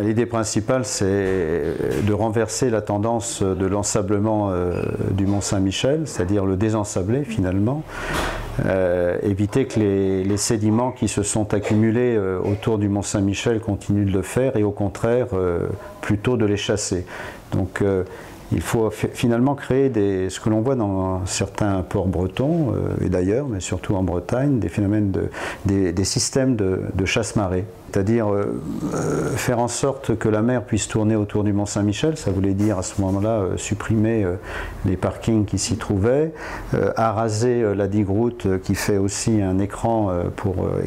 L'idée principale, c'est de renverser la tendance de l'ensablement du Mont Saint-Michel, c'est-à-dire le désensabler finalement, éviter que les sédiments qui se sont accumulés autour du Mont Saint-Michel continuent de le faire et au contraire plutôt de les chasser. Donc il faut finalement créer ce que l'on voit dans certains ports bretons et d'ailleurs, mais surtout en Bretagne, des phénomènes des systèmes de chasse-marée. C'est-à-dire faire en sorte que la mer puisse tourner autour du Mont Saint-Michel, ça voulait dire à ce moment-là supprimer les parkings qui s'y trouvaient, araser la digue-route qui fait aussi un écran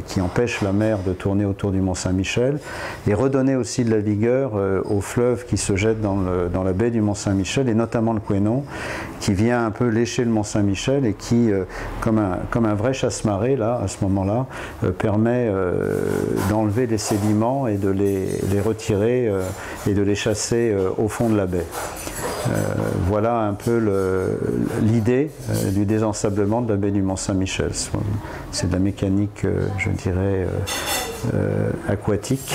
qui empêche la mer de tourner autour du Mont Saint-Michel, et redonner aussi de la vigueur au fleuve qui se jette dans la baie du Mont Saint-Michel, et notamment le Couesnon, qui vient un peu lécher le Mont Saint-Michel et qui, comme un vrai chasse-marée, là, à ce moment-là, permet d'enlever les sédiments et de les retirer et de les chasser au fond de la baie. Voilà un peu l'idée du désensablement de la baie du Mont Saint-Michel. C'est de la mécanique, je dirais, aquatique.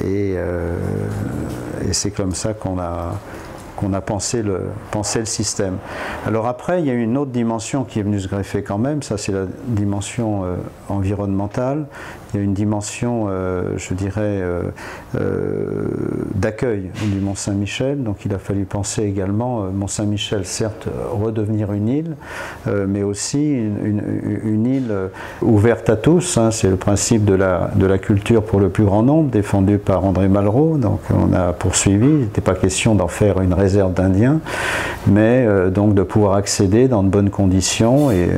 Et c'est comme ça qu'on a pensé le système. Alors après, il y a une autre dimension qui est venue se greffer quand même, ça c'est la dimension environnementale. Il y a une dimension, je dirais, d'accueil du Mont Saint-Michel. Donc il a fallu penser également, Mont Saint-Michel, certes, redevenir une île, mais aussi une île ouverte à tous. Hein. C'est le principe de la culture pour le plus grand nombre, défendu par André Malraux. Donc on a poursuivi, il n'était pas question d'en faire une réserve d'Indiens, mais donc de pouvoir accéder dans de bonnes conditions et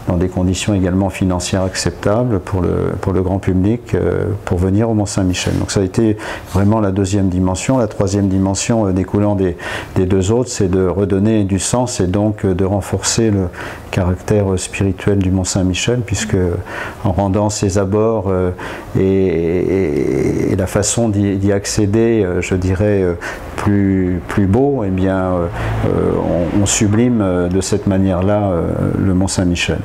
dans des conditions également financières acceptables pour le grand public pour venir au Mont Saint-Michel. Donc ça a été vraiment la deuxième dimension. La troisième dimension découlant des deux autres, c'est de redonner du sens et donc de renforcer le caractère spirituel du Mont Saint-Michel, puisque en rendant ses abords et la façon d'y accéder, je dirais, plus beau, eh bien, on sublime de cette manière-là le Mont Saint-Michel.